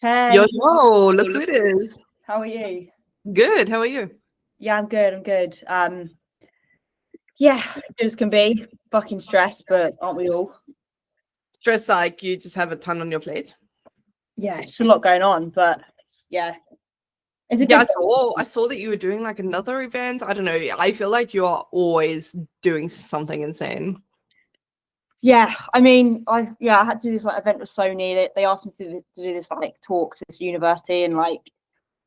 Yo, Hey, yo, look who it is. how are you? Good. How are you? Yeah, I'm good. I'm good. Yeah, good as can be. Fucking stressed, but aren't we all? Stress like you just have a ton on your plate. Yeah, it's a lot going on, but yeah, it's a Yeah, good. I saw that you were doing like another event. I don't know. I feel like you are always doing something insane. Yeah, I had to do this like event with Sony. They asked me to do this like talk to this university, and like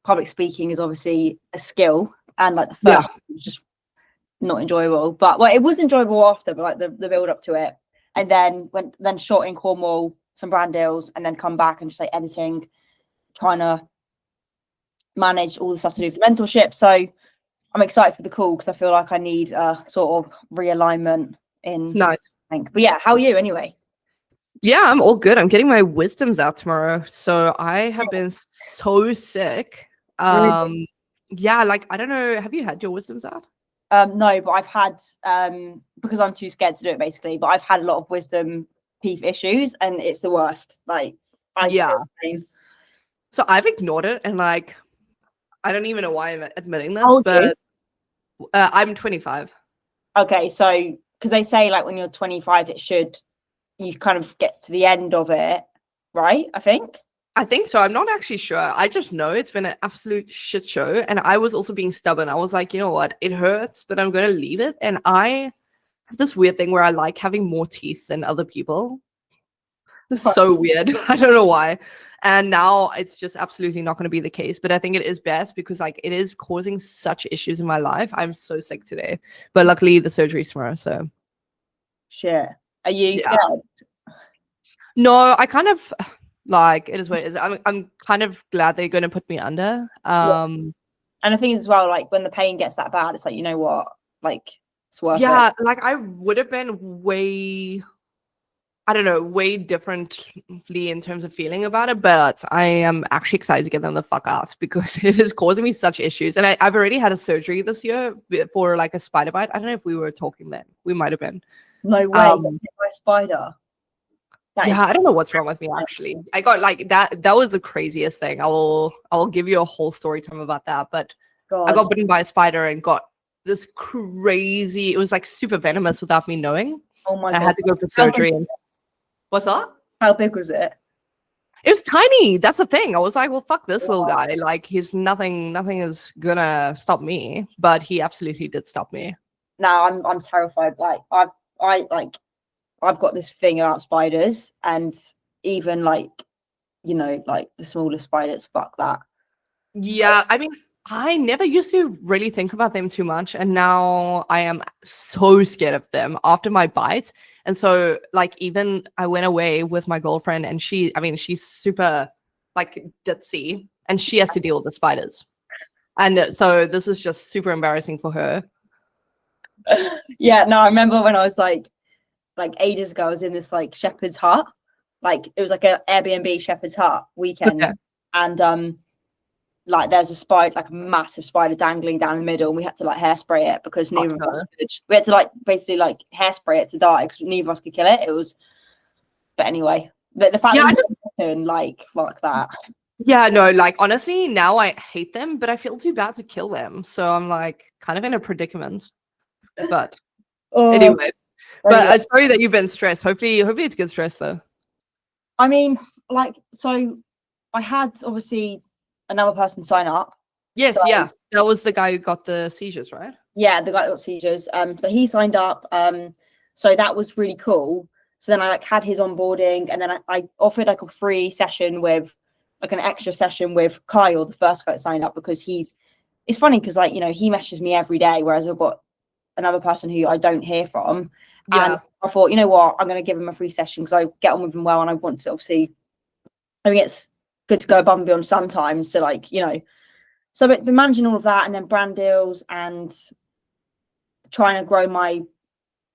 public speaking is obviously a skill, and like the Yeah. first one was just not enjoyable. But well, it was enjoyable after, but like the build up to it, and then shot in Cornwall, some brand deals, and then come back and just like editing, trying to manage all the stuff to do for mentorship. So I'm excited for the call because I feel like I need a sort of realignment in Nice. think. But yeah, how are you anyway? Yeah, I'm all good. I'm getting my wisdoms out tomorrow. So I have been so sick. Really? Yeah, like I don't know. Have you had your wisdoms out? No, but I've had because I'm too scared to do it basically, but I've had a lot of wisdom teeth issues and it's the worst. Like I Yeah. feel the same. So I've ignored it and like I don't even know why I'm admitting How this, old are you? but I'm 25. Okay, so because they say like when you're 25, you kind of get to the end of it, right? I think. I think so. I'm not actually sure. I just know it's been an absolute shit show. And I was also being stubborn. I was like, you know what? It hurts, but I'm going to leave it. And I have this weird thing where I like having more teeth than other people. It's so weird. I don't know why. And now it's just absolutely not going to be the case. But I think it is best because like it is causing such issues in my life. I'm so sick today. But luckily the surgery's tomorrow. So Shit. Are you yeah. scared? No, I kind of like it is what it is. I'm kind of glad they're going to put me under. And the thing is as well, like when the pain gets that bad, it's like, you know what? Like it's worth it. Yeah, like I would have been way, I don't know, way differently in terms of feeling about it, but I am actually excited to get them the fuck out because it is causing me such issues. And I've already had a surgery this year for like a spider bite. I don't know if we were talking then. We might have been. No way, get bit by a spider. That Yeah, is I don't know what's wrong with me actually. I got like that was the craziest thing. I will give you a whole story time about that. But I God. got bitten by a spider and got this crazy, it was like super venomous without me knowing. Oh my I God. had to go for surgery and what's that? How big was it? It was tiny. That's the thing. I was like, well, fuck this little guy. Like he's nothing is gonna stop me. But he absolutely did stop me. No, I'm terrified. Like I've got this thing about spiders, and even like like the smallest spiders, fuck that. Yeah, I mean, I never used to really think about them too much, and now I am so scared of them after my bite. And so, like, even I went away with my girlfriend, and she's super like ditzy, and she has to deal with the spiders. And so this is just super embarrassing for her. Yeah, no, I remember when I was like ages ago, I was in this like shepherd's hut, like it was like an Airbnb shepherd's hut weekend, Okay. and like there's a spider, like a massive spider dangling down the middle, and we had to like hairspray it because neither of us could. We had to like basically like hairspray it to die because neither of us could kill it. It was, but anyway, the fact that like fuck that. Yeah, no, like honestly, now I hate them, but I feel too bad to kill them. So I'm like kind of in a predicament. But anyway, but I'm sorry that you've been stressed. Hopefully it's good stress though. I mean, like, so I had obviously another person sign up. Yes, So, yeah. That was the guy who got the seizures, right? yeah, the guy that got seizures. So he signed up. So that was really cool. So then I like had his onboarding, and then I offered like a free session with like an extra session with Kyle, the first guy that signed up, because it's funny because like, he messages me every day, whereas I've got another person who I don't hear from. Yeah. And I thought, you know what, I'm going to give him a free session because I get on with him well, and I want to obviously, I think it's good to go above and beyond sometimes to like, so but managing all of that, and then brand deals, and trying to grow my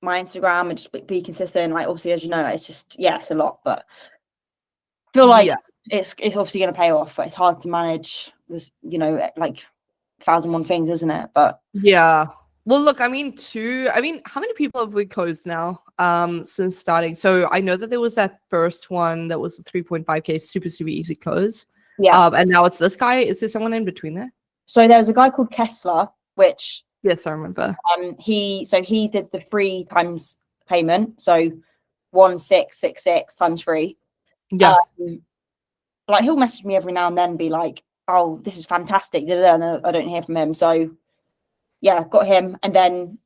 Instagram and just be consistent. Like obviously, as you know, like, it's just, it's a lot, but I feel like it's obviously going to pay off, but it's hard to manage this, like 1,001 things, isn't it? But yeah. Well, look, how many people have we closed now since starting? So I know that there was that first one that was a 3.5K super easy close. Yeah. And now it's this guy. Is there someone in between there? So there was a guy called Kessler, which Yes, I remember. he did the 3 times payment, so 1666 times 3. Yeah. Like he'll message me every now and then, be like, "Oh, this is fantastic," and I don't hear from him. So yeah, got him, and then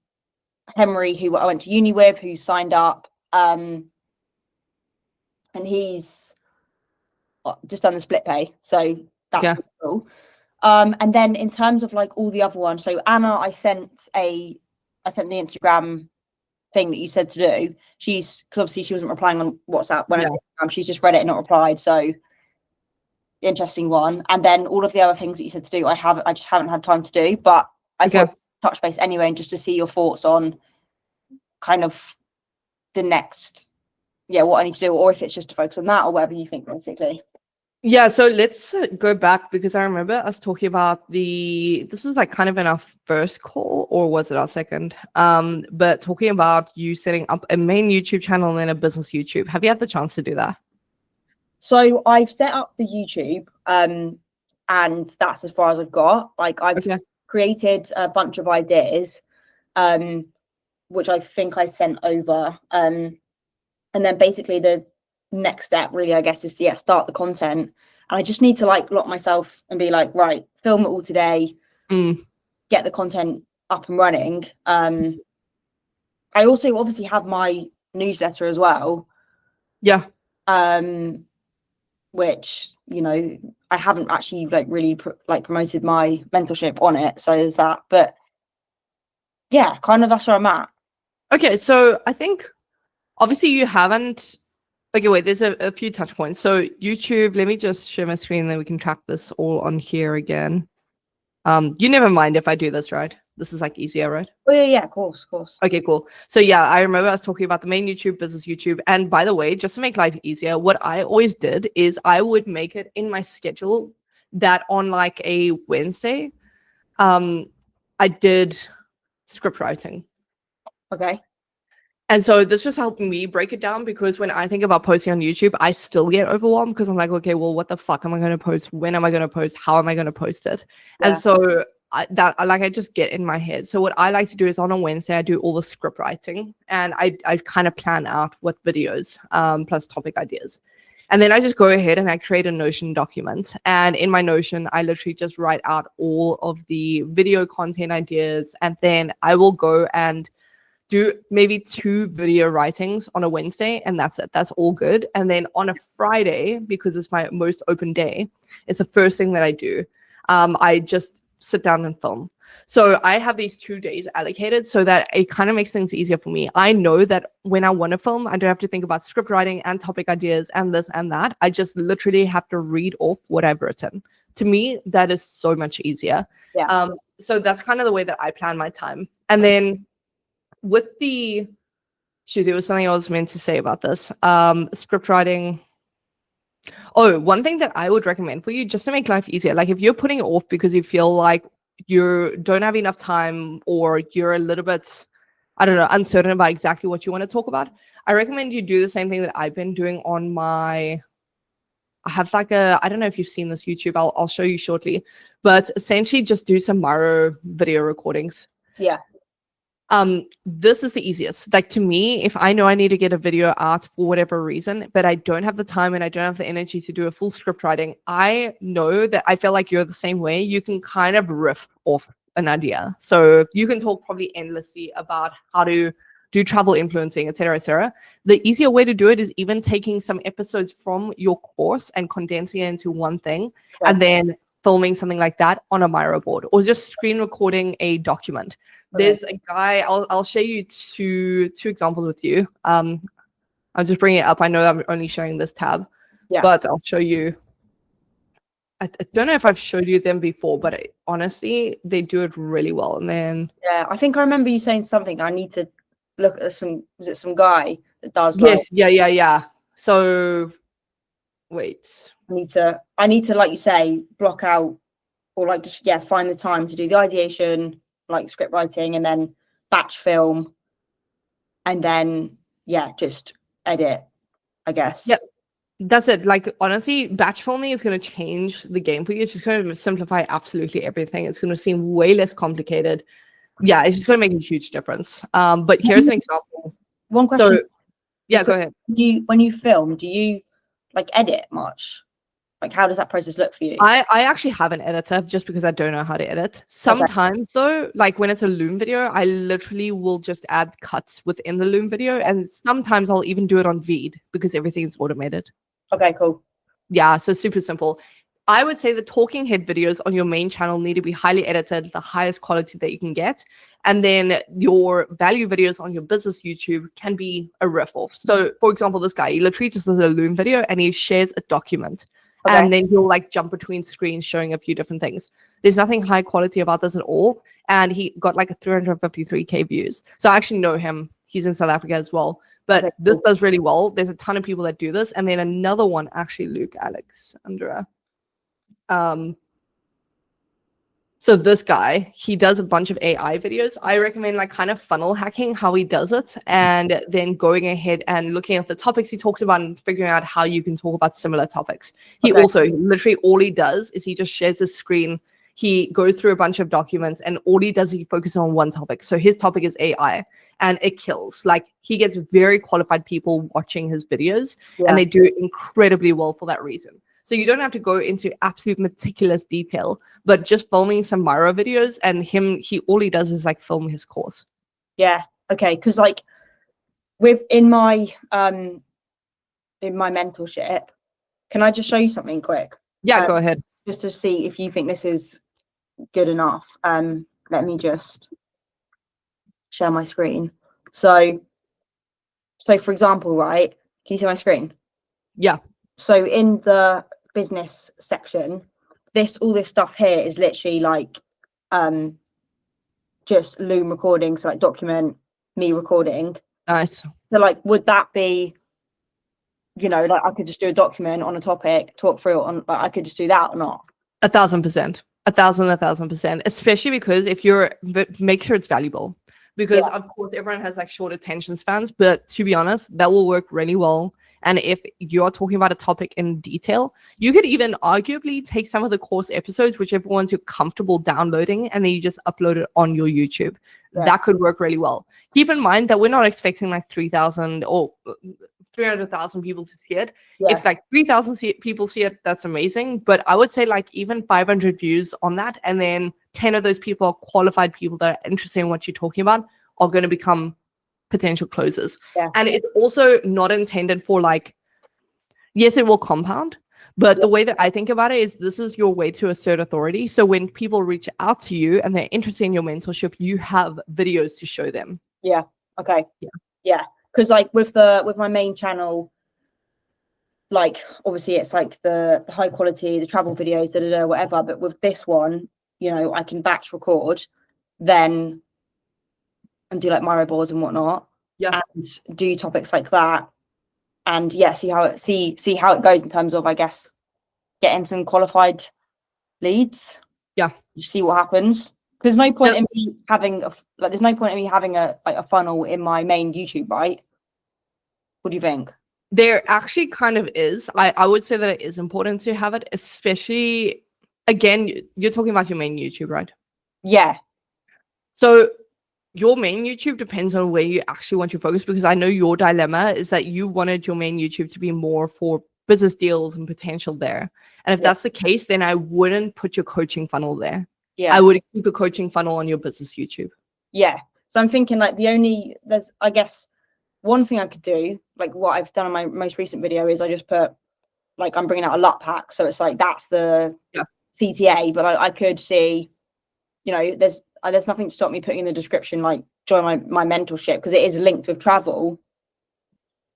Henry, who I went to uni with, who signed up, and he's just done the split pay, so that's Yeah. cool. And then in terms of like all the other ones, so Anna, I sent the Instagram thing that you said to do. She's, because obviously she wasn't replying on WhatsApp when I did Instagram, she's just read it and not replied. So interesting one. And then all of the other things that you said to do, I just haven't had time to do, but I thought touch base anyway, and just to see your thoughts on kind of the next, what I need to do, or if it's just to focus on that, or whatever you think, basically. Yeah, so let's go back, because I remember us talking about this was like kind of in our first call, or was it our second? But talking about you setting up a main YouTube channel and then a business YouTube. Have you had the chance to do that? So I've set up the YouTube, and that's as far as I've got. Like I've created a bunch of ideas, which I think I sent over. And then basically the next step really, I guess, is to start the content. And I just need to like lock myself and be like, right, film it all today, get the content up and running. I also obviously have my newsletter as well. Yeah. Which, I haven't actually like really promoted my mentorship on it. So there's that. But yeah, kind of that's where I'm at. Okay, so I think obviously you haven't. Okay, wait, there's a few touch points. So YouTube, let me just share my screen, then we can track this all on here again. You never mind if I do this, right? This is like easier, right? Oh yeah, of course. Okay, cool. So yeah, I remember us talking about the main YouTube, business YouTube. And by the way, just to make life easier, what I always did is I would make it in my schedule that on like a Wednesday, I did script writing. Okay. And so this was helping me break it down, because when I think about posting on YouTube, I still get overwhelmed, because I'm like, okay, well, what the fuck am I going to post? When am I going to post? How am I going to post it? Yeah. And so I just get in my head. So what I like to do is on a Wednesday, I do all the script writing, and I kind of plan out what videos, plus topic ideas. And then I just go ahead and I create a Notion document. And in my Notion, I literally just write out all of the video content ideas. And then I will go and do maybe 2 video writings on a Wednesday, and that's it. That's all good. And then on a Friday, because it's my most open day, it's the first thing that I do. I just sit down and film. So I have these 2 days allocated so that it kind of makes things easier for me. I know that when I want to film, I don't have to think about script writing and topic ideas and this and that. I just literally have to read off what I've written. To me, that is so much easier. Yeah. So that's kind of the way that I plan my time. And then with there was something I was meant to say about this. Script writing. Oh, one thing that I would recommend for you, just to make life easier, like if you're putting it off because you feel like you don't have enough time, or you're a little bit, I don't know, uncertain about exactly what you want to talk about, I recommend you do the same thing that I've been doing on I have like I don't know if you've seen this YouTube, I'll show you shortly, but essentially just do some Miro video recordings. Yeah. This is the easiest. Like to me, if I know I need to get a video out for whatever reason, but I don't have the time and I don't have the energy to do a full script writing, I know that I feel like you're the same way. You can kind of riff off an idea. So you can talk probably endlessly about how to do travel influencing, etc., etc. The easier way to do it is even taking some episodes from your course and condensing it into one thing, and then filming something like that on a Miro board, or just screen recording a document. There's a guy, I'll share you two examples with you. I'll just bring it up. I know that I'm only showing this tab, but I'll show you. I don't know if I've showed you them before, but honestly, they do it really well. And then I think I remember you saying something. I need to look at was it some guy that does? Yes, yeah. So wait. I need to, like you say, block out, or like just find the time to do the ideation, like script writing, and then batch film, and then just edit, I guess. Yep. That's it. Like, honestly, batch filming is going to change the game for you. It's just going to simplify absolutely everything. It's going to seem way less complicated. Yeah, it's just going to make a huge difference. But here's an example. One question. So, yeah, go ahead. When you film, do you like edit much? Like, how does that process look for you? I actually have an editor just because I don't know how to edit. Sometimes though, like when it's a Loom video, I literally will just add cuts within the Loom video. And sometimes I'll even do it on Veed because everything's automated. Okay, cool. Yeah, so super simple. I would say the talking head videos on your main channel need to be highly edited, the highest quality that you can get. And then your value videos on your business YouTube can be a riff off. So for example, this guy, he literally just does a Loom video and he shares a document. Okay. And then he'll like jump between screens showing a few different things. There's nothing high quality about this at all. And he got like a 353K views. So I actually know him. He's in South Africa as well. But okay, this does really well. There's a ton of people that do this. And then another one, actually, Luke Alexandra. So this guy, he does a bunch of AI videos. I recommend like kind of funnel hacking how he does it, and then going ahead and looking at the topics he talks about and figuring out how you can talk about similar topics. He also literally all he does is he just shares his screen. He goes through a bunch of documents and all he does is he focuses on one topic. So his topic is AI and it kills. Like he gets very qualified people watching his videos and they do incredibly well for that reason. So you don't have to go into absolute meticulous detail, but just filming some Miro videos and all he does is like film his course. Yeah. Okay. Cause like in my mentorship, can I just show you something quick? Yeah, go ahead. Just to see if you think this is good enough. Let me just share my screen. So for example, right? Can you see my screen? Yeah. So in the business section, all this stuff here is literally like just Loom recording, so like document me recording. Nice. So like would that be, you know, like I could just do a document on a topic, talk through it on, like I could just do that or not? 1,000%. 1,000%. Especially because make sure it's valuable. Because of course everyone has like short attention spans, but to be honest, that will work really well. And if you're talking about a topic in detail, you could even arguably take some of the course episodes, whichever ones you're comfortable downloading, and then you just upload it on your YouTube. Yeah. That could work really well. Keep in mind that we're not expecting like 3,000 or 300,000 people to see it. Yeah. If like 3,000 people see it, that's amazing. But I would say like even 500 views on that, and then 10 of those people are qualified people that are interested in what you're talking about are going to become potential closers. Yeah. And it's also not intended for like, yes, it will compound, but the way that I think about it is this is your way to assert authority. So when people reach out to you and they're interested in your mentorship, you have videos to show them. Yeah. Okay. Yeah. Because like with my main channel, like obviously it's like the high quality, the travel videos, whatever. But with this one, you know, I can batch record then and do like Miro boards and whatnot. Yeah. And do topics like that. And see how it goes in terms of, I guess, getting some qualified leads. Yeah. You see what happens. There's no point in me having a funnel in my main YouTube, right? What do you think? There actually kind of is. I would say that it is important to have it, especially, again, you're talking about your main YouTube, right? Yeah. So your main YouTube depends on where you actually want to focus, because I know your dilemma is that you wanted your main YouTube to be more for business deals and potential there. And if that's the case, then I wouldn't put your coaching funnel there. Yeah. I would keep a coaching funnel on your business YouTube. Yeah. So I'm thinking like there's, I guess, one thing I could do, like what I've done on my most recent video is I just put like, I'm bringing out a LUT pack. So it's like, that's the CTA, but I could see, you know, there's nothing to stop me putting in the description, like join my mentorship, because it is linked with travel.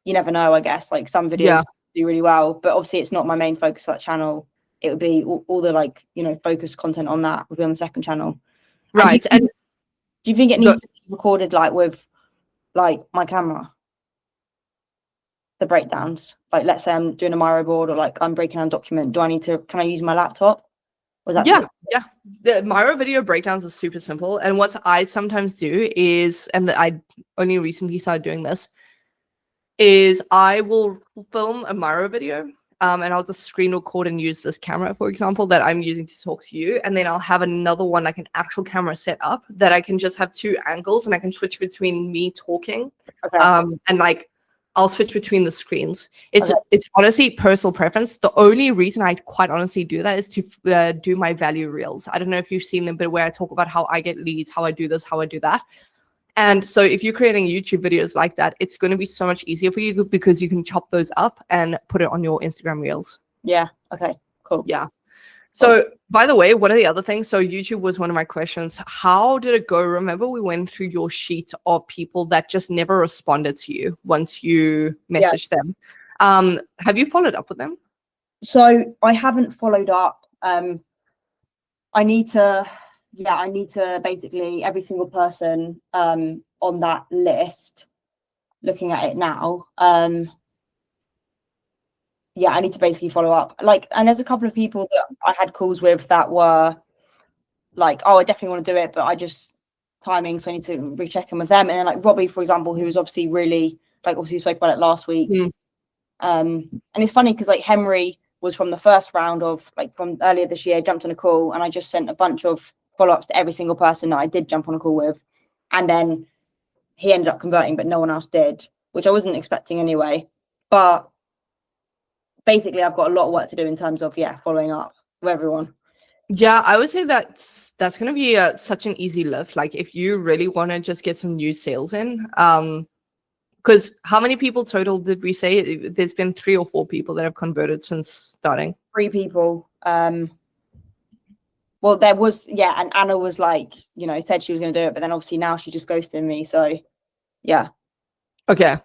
You never know, I guess, like some videos do really well, but obviously it's not my main focus for that channel. It would be all the like, you know, focused content on that would be on the second channel. Right. And do you think it needs to be recorded like with like my camera? The breakdowns, like let's say I'm doing a Miro board or like I'm breaking down a document. Can I use my laptop? Yeah. The Miro video breakdowns are super simple. And what I sometimes do is, and I only recently started doing this, is I will film a Miro video. And I'll just screen record and use this camera, for example, that I'm using to talk to you. And then I'll have another one, like an actual camera set up that I can just have two angles and I can switch between me talking. Okay. And like I'll switch between the screens. It's Okay. it's honestly personal preference. The only reason I quite honestly do that is to do my value reels. I don't know if you've seen them, but where I talk about how I get leads, how I do this, how I do that. And so if you're creating YouTube videos like that, it's going to be so much easier for you because you can chop those up and put it on your Instagram reels. Yeah. Okay. Cool. Yeah. So by the way, one of the other things, so YouTube was one of my questions. How did it go? Remember we went through your sheet of people that just never responded to you once you messaged them. Have you followed up with them? So I haven't followed up. I need to basically every single person on that list, looking at it now. Yeah, I need to basically follow up. Like, and there's a couple of people that I had calls with that were like, oh, I definitely want to do it, but I just timing, so I need to recheck in with them. And then like Robbie, for example, who was obviously really like obviously spoke about it last week. And it's funny because like Henry was from the first round of like from earlier this year, jumped on a call, and I just sent a bunch of follow-ups to every single person that I did jump on a call with. And then he ended up converting, but no one else did, which I wasn't expecting anyway. But basically I've got a lot of work to do in terms of following up with everyone. Yeah, I would say that's going to be such an easy lift. Like if you really want to just get some new sales in, because how many people total did we say? There's been 3 or 4 people that have converted since starting. 3 people. Well, there was, and Anna was like, said she was going to do it, but then obviously now she just ghosted me. So, yeah. Okay.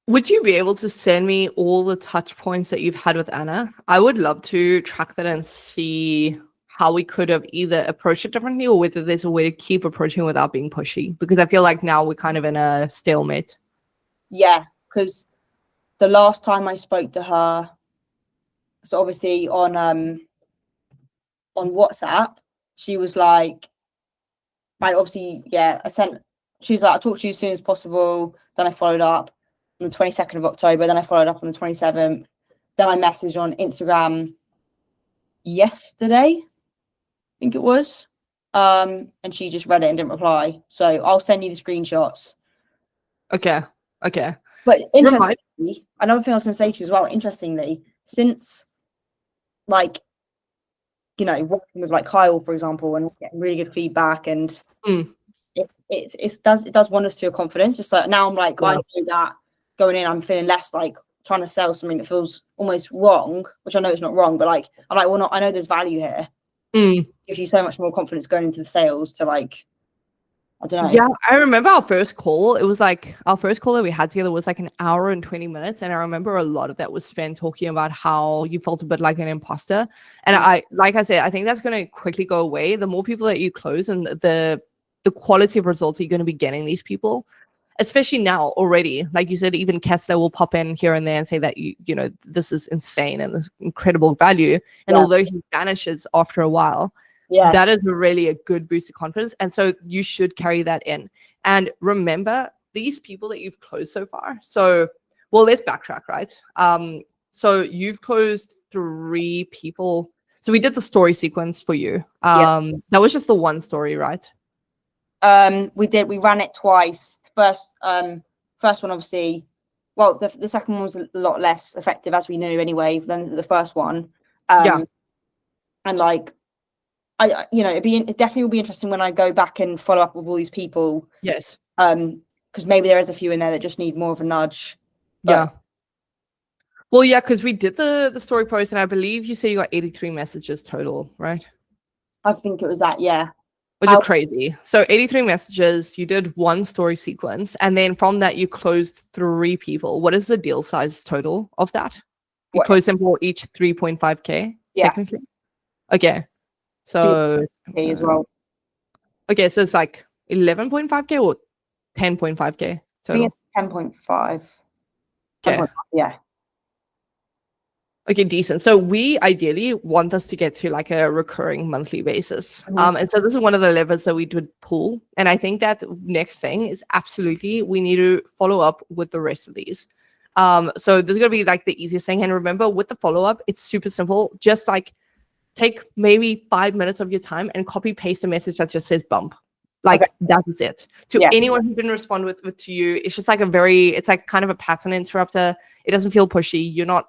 Would you be able to send me all the touch points that you've had with Anna? I would love to track that and see how we could have either approached it differently or whether there's a way to keep approaching without being pushy. Because I feel like now we're kind of in a stalemate. Yeah, because the last time I spoke to her, so obviously on WhatsApp, she was like, I sent, she was like, I'll talk to you as soon as possible. Then I followed up on the 22nd of October. Then I followed up on the 27th. Then I messaged on Instagram yesterday, I think it was. And she just read it and didn't reply. So I'll send you the screenshots. Okay. But interestingly, another thing I was going to say to you as well, interestingly, since like, working with like Kyle, for example, and getting really good feedback, and it does wonders to your confidence. It's like now I'm like, I know that going in, I'm feeling less like trying to sell something that feels almost wrong, which I know it's not wrong, but like I'm like, well, not, I know there's value here. Gives you so much more confidence going into the sales to like, I don't know. Yeah, I remember our first call. It was like our first call that we had together was like an hour and 20 minutes. And I remember a lot of that was spent talking about how you felt a bit like an imposter. And like I said, I think that's going to quickly go away. The more people that you close and the quality of results you're going to be getting these people, especially now already. Like you said, even Kessler will pop in here and there and say that, this is insane and this incredible value. And although he vanishes after a while, that is really a good boost of confidence. And so you should carry that in. And remember, these people that you've closed so far. So, well, let's backtrack, right? So you've closed 3 people. So we did the story sequence for you. That was just the one story, right? We ran it twice. First one, obviously, well, the second one was a lot less effective, as we knew anyway, than the first one. And like, it definitely will be interesting when I go back and follow up with all these people. Yes. Because maybe there is a few in there that just need more of a nudge. Yeah. Well, yeah, because we did the story post, and I believe you say you got 83 messages total, right? I think it was that, yeah. Which is crazy. So 83 messages, you did 1 story sequence, and then from that you closed 3 people. What is the deal size total of that? You closed them for each 3.5K, technically? Okay. So as well. Okay, so it's like 11.5K or 10.5K total? I think it's 10.5. Okay. Yeah. Okay, decent. So we ideally want this to get to like a recurring monthly basis. And so this is one of the levers that we would pull. And I think that the next thing is absolutely we need to follow up with the rest of these. So this is gonna be like the easiest thing. And remember, with the follow-up, it's super simple. Just like take maybe 5 minutes of your time and copy paste a message that just says bump. Like that is it. To Yeah. anyone who didn't respond with to you, it's just like it's like kind of a pattern interrupter. It doesn't feel pushy. You're not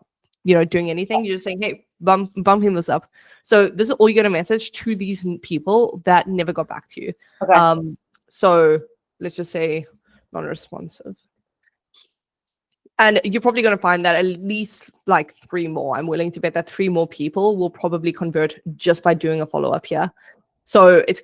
doing anything. You're just saying, hey, bumping this up. So this is all you're gonna message to these people that never got back to you. So let's just say non-responsive. And you're probably going to find that at least like 3 more. I'm willing to bet that 3 more people will probably convert just by doing a follow-up here. So it's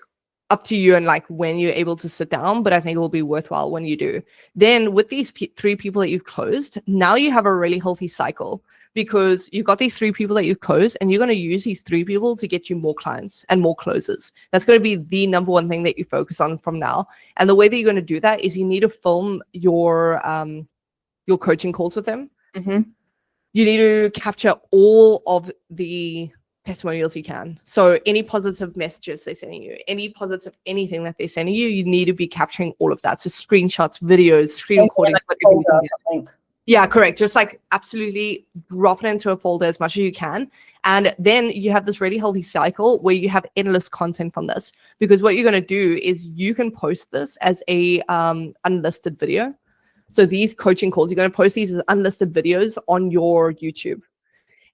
up to you and like when you're able to sit down, but I think it will be worthwhile when you do. Then with these 3 people that you've closed, now you have a really healthy cycle because you've got these 3 people that you've closed and you're going to use these 3 people to get you more clients and more closes. That's going to be the number one thing that you focus on from now. And the way that you're going to do that is you need to film your coaching calls with them. You need to capture all of the testimonials you can. So any positive messages they're sending you, any positive anything that they're sending you, you need to be capturing all of that. So screenshots, videos, screen recordings, whatever you can do. Yeah, correct. Just like absolutely drop it into a folder as much as you can. And then you have this really healthy cycle where you have endless content from this. Because what you're going to do is you can post this as a unlisted video. So these coaching calls, you're going to post these as unlisted videos on your YouTube.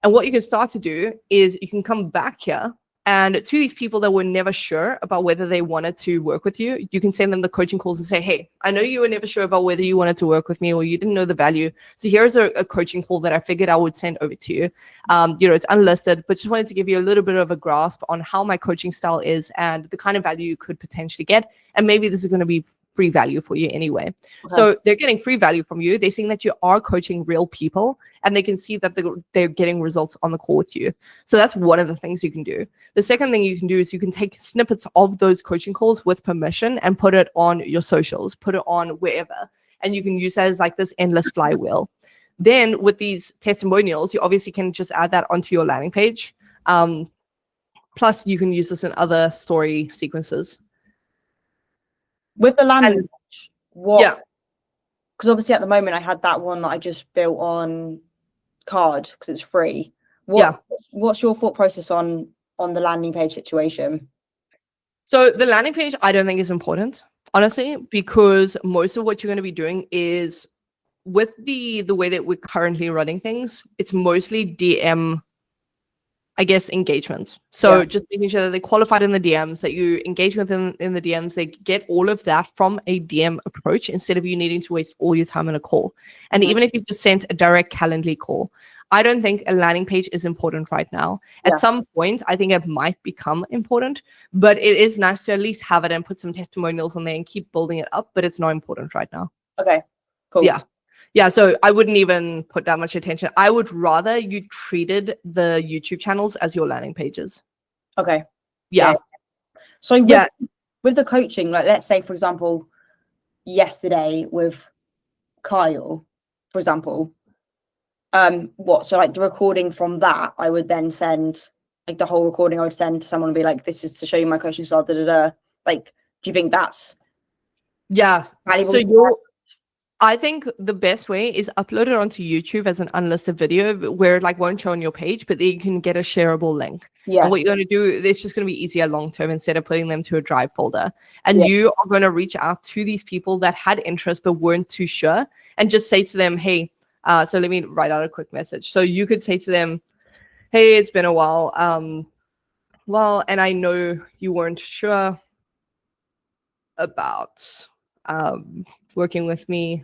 And what you can start to do is you can come back here and to these people that were never sure about whether they wanted to work with you, you can send them the coaching calls and say, hey, I know you were never sure about whether you wanted to work with me or you didn't know the value. So here's a coaching call that I figured I would send over to you. It's unlisted, but just wanted to give you a little bit of a grasp on how my coaching style is and the kind of value you could potentially get. And maybe this is going to be free value for you anyway. So they're getting free value from you. They're seeing that you are coaching real people and they can see that they're getting results on the call with you. So that's one of the things you can do. The second thing you can do is you can take snippets of those coaching calls with permission and put it on your socials, put it on wherever. And you can use that as like this endless flywheel. Then with these testimonials, you obviously can just add that onto your landing page. Plus you can use this in other story sequences. With the landing page, Yeah. Because obviously at the moment I had that one that I just built on Card because it's free. What's your thought process on the landing page situation? So the landing page, I don't think is important, honestly, because most of what you're going to be doing is with the way that we're currently running things, it's mostly DM, I guess, engagement. So just making sure that they qualified in the DMs, that you engage with them in the DMs, they get all of that from a DM approach instead of you needing to waste all your time on a call. And even if you just sent a direct Calendly call, I don't think a landing page is important right now. At some point, I think it might become important, but it is nice to at least have it and put some testimonials on there and keep building it up, but it's not important right now. Okay, cool. Yeah, so I wouldn't even put that much attention. I would rather you treated the YouTube channels as your landing pages. Okay. Yeah. So with the coaching, like let's say, for example, yesterday with Kyle, for example, so like the recording from that, I would then send, like the whole recording I would send to someone and be like, this is to show you my coaching style, Like, do you think that's valuable? So I think the best way is upload it onto YouTube as an unlisted video where it like won't show on your page, but then you can get a shareable link. And what you're going to do, it's just going to be easier long term instead of putting them to a Drive folder. And you are going to reach out to these people that had interest but weren't too sure and just say to them, hey, so let me write out a quick message. So you could say to them, hey, it's been a while. And I know you weren't sure about working with me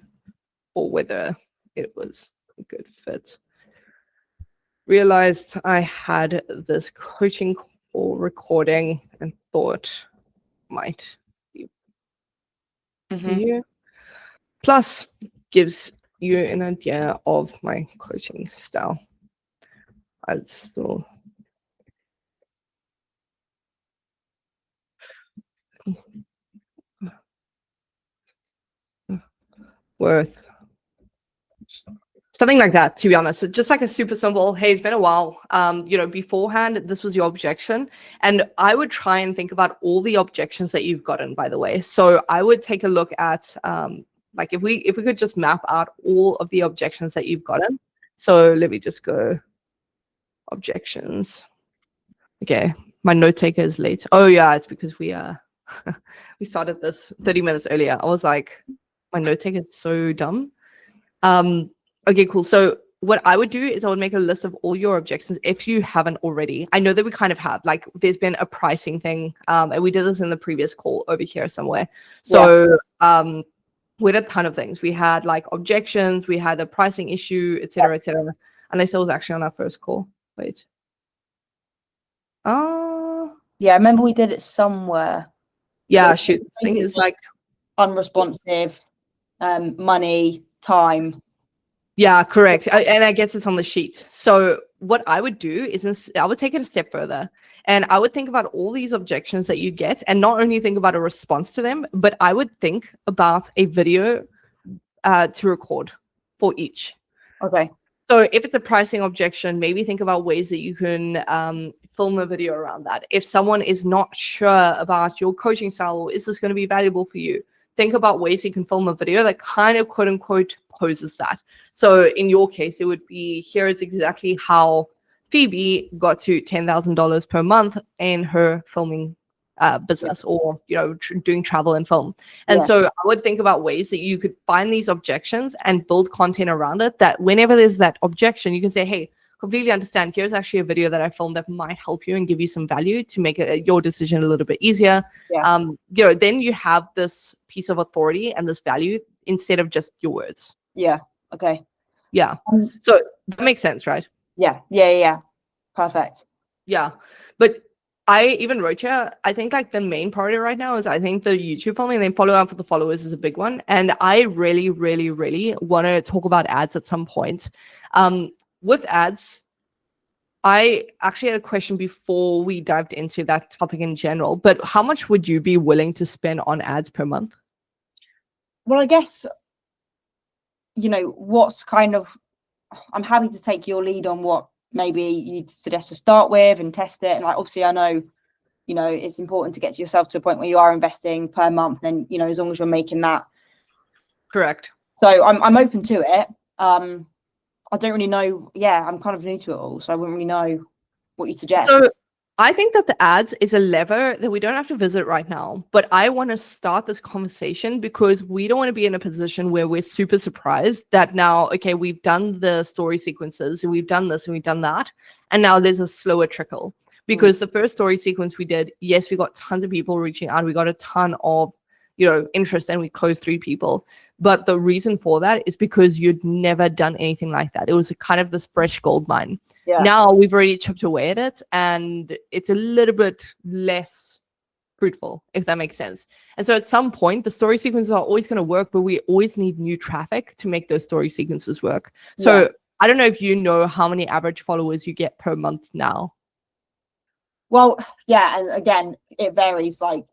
or whether it was a good fit. Realized I had this coaching call recording and thought might be you. Plus gives you an idea of my coaching style. I'd still worth Something like that, to be honest. It's just like a super simple, hey, it's been a while. Beforehand, this was your objection. And I would try and think about all the objections that you've gotten, by the way. So I would take a look at like if we could just map out all of the objections that you've gotten. So let me just go objections. Okay, my note taker is late. Oh yeah, it's because we we started this 30 minutes earlier. I was like, my note taker is so dumb. Okay, cool. So what I would do is I would make a list of all your objections if you haven't already. I know that we kind of have, like, there's been a pricing thing, and we did this in the previous call over here somewhere. So we had a ton of things. We had like objections, we had a pricing issue, etc., etc. Unless it was actually on our first call. Wait. Yeah, I remember we did it somewhere. Yeah, shoot. The thing is like unresponsive, money, time. Yeah, correct. And I guess it's on the sheet. So what I would do is I would take it a step further, and I would think about all these objections that you get, and not only think about a response to them, but I would think about a video to record for each. Okay. So if it's a pricing objection, maybe think about ways that you can film a video around that. If someone is not sure about your coaching style, or is this going to be valuable for you, think about ways you can film a video that kind of quote unquote poses that. So in your case, it would be, here is exactly how Phoebe got to $10,000 per month in her filming business, or doing travel and film. And so I would think about ways that you could find these objections and build content around it, that whenever there's that objection, you can say, hey, completely understand, here's actually a video that I filmed that might help you and give you some value to make your decision a little bit easier. Then you have this piece of authority and this value instead of just your words. Okay. So that makes sense, right? Yeah. Perfect. Yeah. But I even wrote here, I think like the main priority right now is, I think the YouTube filming, and then follow up with the followers is a big one. And I really, really, really want to talk about ads at some point. With ads, I actually had a question before we dived into that topic in general, but how much would you be willing to spend on ads per month? Well, I guess, what's kind of, I'm happy to take your lead on what maybe you'd suggest to start with and test it. And like, obviously I know, it's important to get yourself to a point where you are investing per month, and, as long as you're making that. Correct. So I'm open to it. I don't really know. I'm kind of new to it all, so I wouldn't really know what you'd suggest. So I think that the ads is a lever that we don't have to visit right now, but I want to start this conversation because we don't want to be in a position where we're super surprised that now, okay, we've done the story sequences and we've done this and we've done that, and now there's a slower trickle. Because the first story sequence we did, yes, we got tons of people reaching out, we got a ton of interest, and we closed 3 people. But the reason for that is because you'd never done anything like that. It was a kind of this fresh gold mine. Now we've already chipped away at it, and it's a little bit less fruitful, if that makes sense. And so at some point, the story sequences are always going to work, but we always need new traffic to make those story sequences work. So I don't know if you know how many average followers you get per month now. Well, and again, it varies. Like,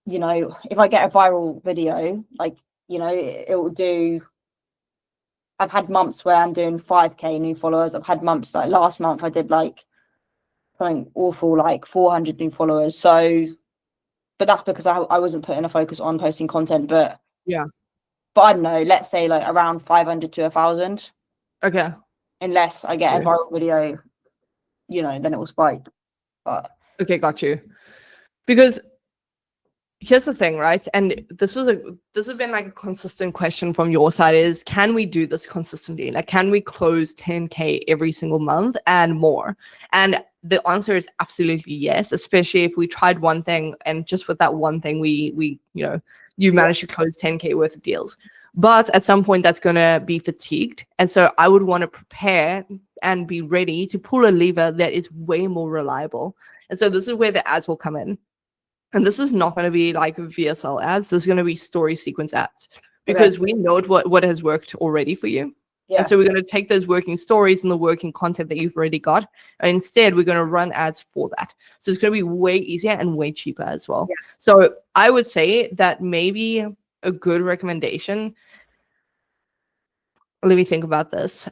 if I get a viral video, like, it will do. I've had months where I'm doing 5K new followers. I've had months, like last month I did like something awful, like 400 new followers. So, but that's because I wasn't putting a focus on posting content. But but I don't know, let's say like around 500 to 1,000. Okay. Unless I get a viral video, then it will spike. But okay, got you. Because here's the thing, right? And this has been like a consistent question from your side, is can we do this consistently? Like, can we close 10K every single month and more? And the answer is absolutely yes, especially if we tried one thing and just with that one thing you managed to close 10K worth of deals. But at some point that's going to be fatigued. And so I would want to prepare and be ready to pull a lever that is way more reliable. And so this is where the ads will come in. And this is not going to be like VSL ads. This is going to be story sequence ads, because we know what has worked already for you. And so we're going to take those working stories and the working content that you've already got, and instead we're going to run ads for that. So it's going to be way easier and way cheaper as well. So I would say that maybe a good recommendation, let me think about this.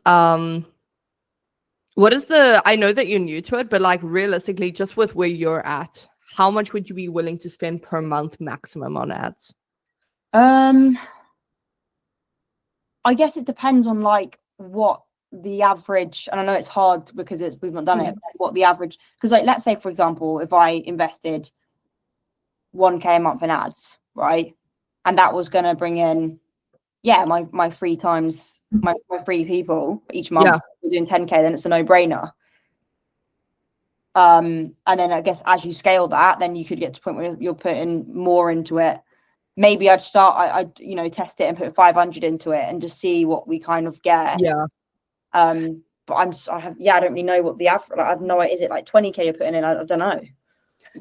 What is I know that you're new to it, but like realistically, just with where you're at, how much would you be willing to spend per month maximum on ads? I guess it depends on like what the average, and I know it's hard because we've not done it, but what the average, because like let's say for example, if I invested 1K a month in ads, right, and that was going to bring in my 3 times my 3 people each month, we're doing 10K, then it's a no-brainer. And then I guess as you scale that, then you could get to a point where you're putting more into it. Maybe I'd start, test it and put 500 into it and just see what we kind of get. Yeah. But I don't really know what the average, I have no idea. Is it like 20K you're putting in? I don't know.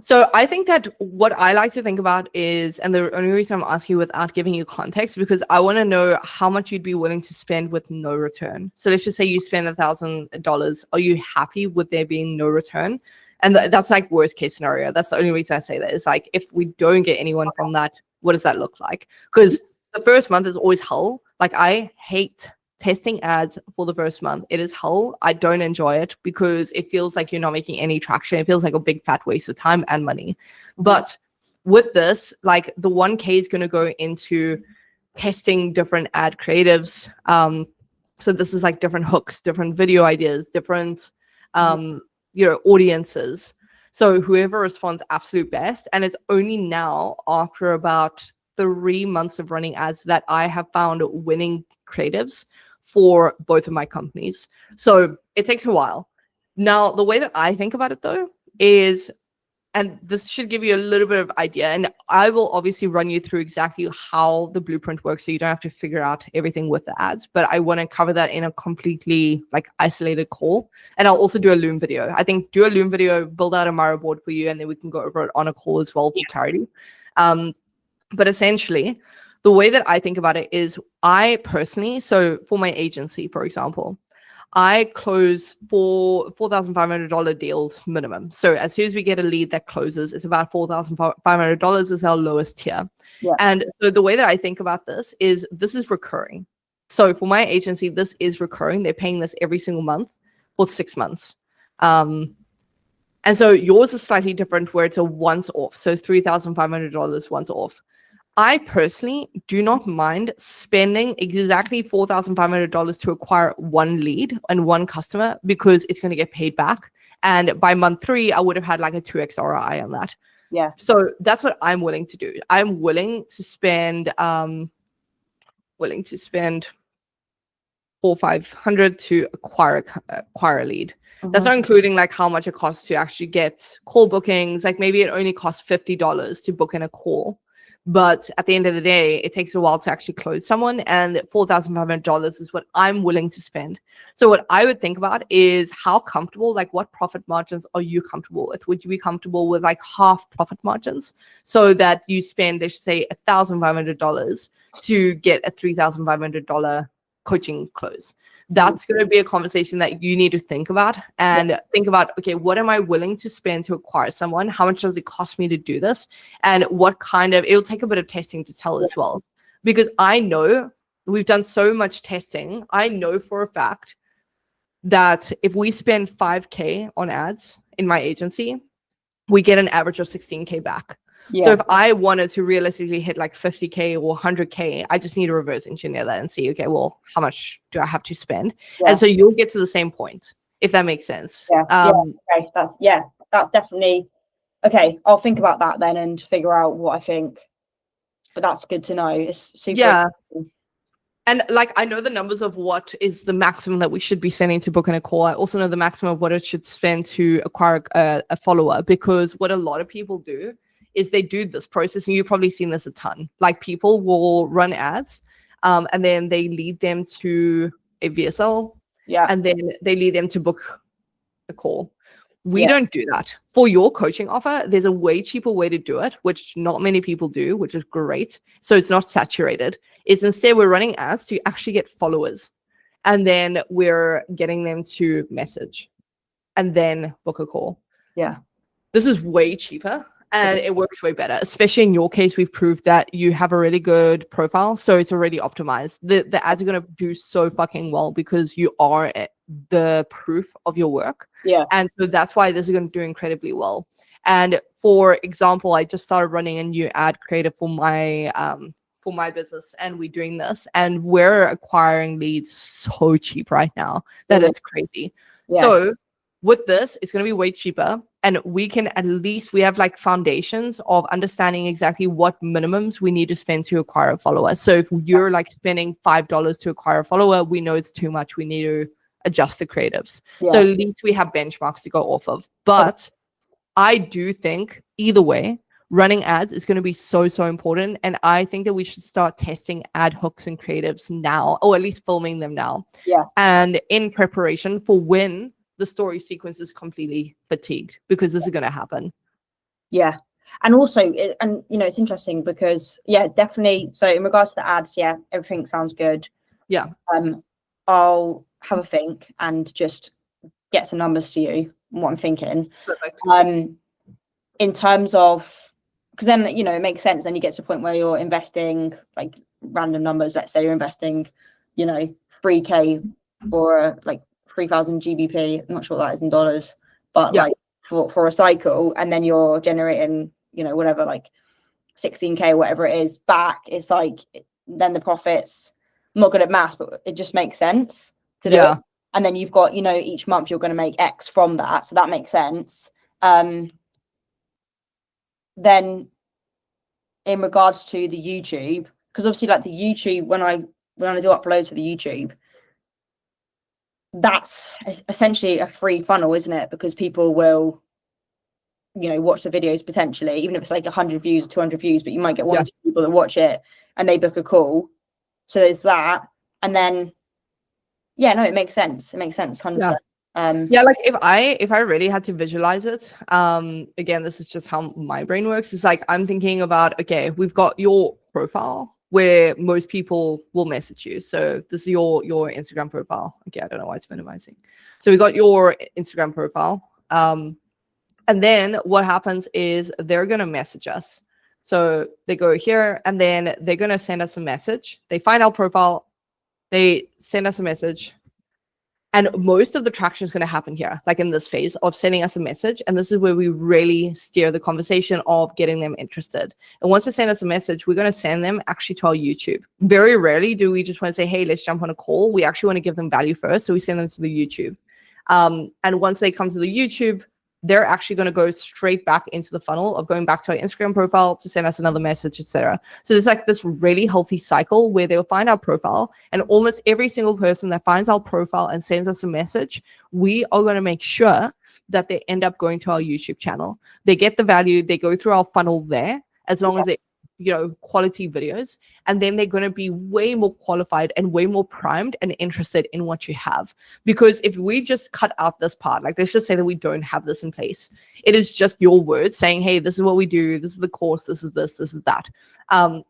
So I think that what I like to think about is, and the only reason I'm asking without giving you context, because I want to know how much you'd be willing to spend with no return. So let's just say you spend $1,000. Are you happy with there being no return? And that's like worst case scenario. That's the only reason I say that. Is like, if we don't get anyone from that, what does that look like? Because the first month is always hell. Like, I hate testing ads for the first month. It is hell. I don't enjoy it because it feels like you're not making any traction. It feels like a big fat waste of time and money. But with this, like, the 1K is going to go into testing different ad creatives. So this is like different hooks, different video ideas, different audiences. So whoever responds absolute best. And it's only now, after about 3 months of running ads, that I have found winning creatives for both of my companies. So it takes a while. Now, the way that I think about it though is, and this should give you a little bit of idea, and I will obviously run you through exactly how the blueprint works so you don't have to figure out everything with the ads, but I want to cover that in a completely like isolated call. And I'll also do a Loom video. I think do a Loom video, build out a Miro board for you, and then we can go over it on a call as well for clarity. But essentially, the way that I think about it is, I personally, so for my agency, for example, I close for $4,500 deals minimum. So as soon as we get a lead that closes, it's about $4,500 is our lowest tier. Yeah. And so the way that I think about this is recurring. So for my agency, this is recurring. They're paying this every single month for 6 months. And so yours is slightly different, where it's a once off. So $3,500 once off. I personally do not mind spending exactly $4,500 to acquire one lead and one customer, because it's going to get paid back. And by month 3, I would have had like a 2x ROI on that. Yeah. So that's what I'm willing to do. I'm willing to spend $400 or $500 to acquire a lead. That's not including like how much it costs to actually get call bookings. Like maybe it only costs $50 to book in a call. But at the end of the day, it takes a while to actually close someone, and $4,500 is what I'm willing to spend. So what I would think about is how comfortable, like what profit margins are you comfortable with? Would you be comfortable with like half profit margins, so that you spend, let's say, $1,500 to get a $3,500 coaching close? That's going to be a conversation that you need to think about, and think about, okay, what am I willing to spend to acquire someone? How much does it cost me to do this? And what kind of, it'll take a bit of testing to tell as well, because I know we've done so much testing. I know for a fact that if we spend 5K on ads in my agency, we get an average of 16K back. Yeah. So if I wanted to realistically hit like 50K or 100K, I just need to reverse engineer that and see, okay, well, how much do I have to spend? Yeah. And so you'll get to the same point, if that makes sense. Yeah. Okay. That's definitely okay. I'll think about that then and figure out what I think. But that's good to know. It's super. Yeah. And like, I know the numbers of what is the maximum that we should be spending to book in a call. I also know the maximum of what it should spend to acquire a follower, because what a lot of people do is they do this process, and you've probably seen this a ton. Like, people will run ads, and then they lead them to a VSL, and then they lead them to book a call. We don't do that. For your coaching offer, there's a way cheaper way to do it, which not many people do, which is great. So it's not saturated. It's instead we're running ads to actually get followers, and then we're getting them to message and then book a call. Yeah. This is way cheaper. And it works way better, especially in your case. We've proved that you have a really good profile, so it's already optimized. The ads are going to do so fucking well because you are the proof of your work. Yeah. And so that's why this is going to do incredibly well. And for example, I just started running a new ad creative for my business, and we're doing this, and we're acquiring leads so cheap right now that it's crazy. Yeah. So with this, it's going to be way cheaper, and we have like foundations of understanding exactly what minimums we need to spend to acquire a follower. So if you're like spending $5 to acquire a follower, we know it's too much. We need to adjust the creatives. So at least we have benchmarks to go off of. But I do think either way, running ads is going to be so important. And I think that we should start testing ad hooks and creatives now, or at least filming them now. Yeah. And in preparation for when the story sequence is completely fatigued, because this is going to happen. Yeah. And also, it's interesting because, definitely. So in regards to the ads, everything sounds good. Yeah. I'll have a think and just get some numbers to you, what I'm thinking. Perfect. In terms of, because then, it makes sense. Then you get to a point where you're investing like random numbers. Let's say you're investing, 3K for like 3,000 GBP. I'm not sure what that is in dollars, but like for a cycle, and then you're generating, whatever, like 16K or whatever it is back. It's like, then the profits, I'm not good at maths, but it just makes sense to do it. And then you've got, each month you're going to make X from that. So that makes sense. Then in regards to the YouTube, because obviously like the YouTube, when I do upload to the YouTube, that's essentially a free funnel, isn't it? Because people will, watch the videos potentially, even if it's like 100 views or 200 views, but you might get one or two people that watch it and they book a call. So there's that. And then, it makes sense. It makes sense. 100%. Like if I really had to visualize it, again, this is just how my brain works. It's like, I'm thinking about, okay, we've got your profile where most people will message you. So this is your Instagram profile. Okay, I don't know why it's minimizing. So we got your Instagram profile. And then what happens is they're going to message us. So they go here and then they're going to send us a message. They find our profile. They send us a message. And most of the traction is going to happen here, like in this phase of sending us a message. And this is where we really steer the conversation of getting them interested. And once they send us a message, we're going to send them actually to our YouTube. Very rarely do we just want to say, hey, let's jump on a call. We actually want to give them value first. So we send them to the YouTube. And once they come to the YouTube, they're actually going to go straight back into the funnel of going back to our Instagram profile to send us another message, etc. So there's like this really healthy cycle where they'll find our profile, and almost every single person that finds our profile and sends us a message, we are going to make sure that they end up going to our YouTube channel. They get the value, they go through our funnel there, as long as they, quality videos, and then they're going to be way more qualified and way more primed and interested in what you have. Because if we just cut out this part, like let's just say that we don't have this in place, it is just your words saying, hey, this is what we do, this is the course, this is this is that. The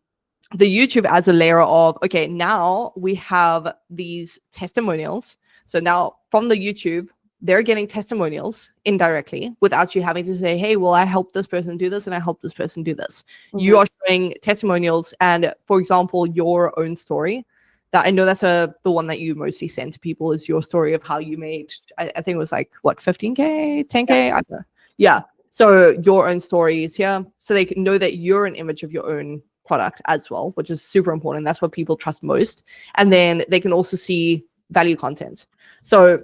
YouTube adds a layer of, okay, now we have these testimonials. So now from the YouTube, they're getting testimonials indirectly without you having to say, hey, well, I helped this person do this and I helped this person do this. Mm-hmm. You are showing testimonials, and for example, your own story. That I know that's the one that you mostly send to people is your story of how you made, I think it was like, what, 15K, 10K? I don't know. Yeah. So your own story is here. So they can know that you're an image of your own product as well, which is super important. That's what people trust most. And then they can also see value content. So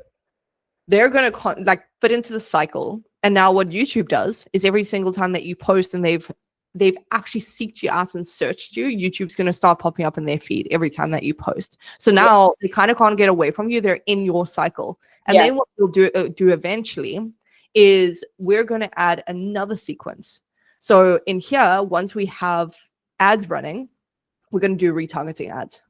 they're going to fit into the cycle. And now what YouTube does is every single time that you post and they've actually seeked you out and searched you, YouTube's going to start popping up in their feed every time that you post. So now they kind of can't get away from you. They're in your cycle. And then what we'll do eventually is we're going to add another sequence. So in here, once we have ads running, we're going to do retargeting ads.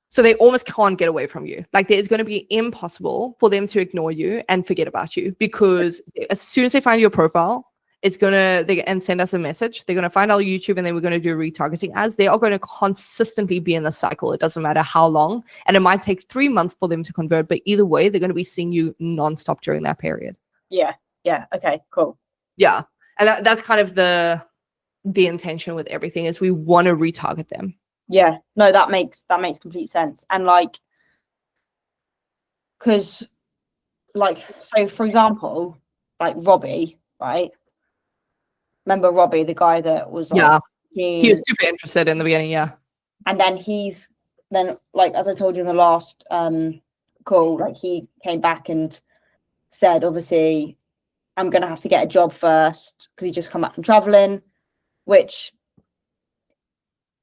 So they almost can't get away from you. Like, it's going to be impossible for them to ignore you and forget about you, because as soon as they find your profile, and send us a message, they're going to find our YouTube, and then we're going to do retargeting ads. They are going to consistently be in the cycle. It doesn't matter how long. And it might take 3 months for them to convert, but either way, they're going to be seeing you nonstop during that period. Yeah. Okay, cool. Yeah. And that's kind of the intention with everything, is we want to retarget them. Yeah, no, that makes complete sense. And like, because like, so for example, like Robbie, right? Remember Robbie, the guy that was like, he was super interested in the beginning, yeah. And then like, as I told you in the last call, like he came back and said, obviously, I'm gonna have to get a job first because he just come back from traveling, which,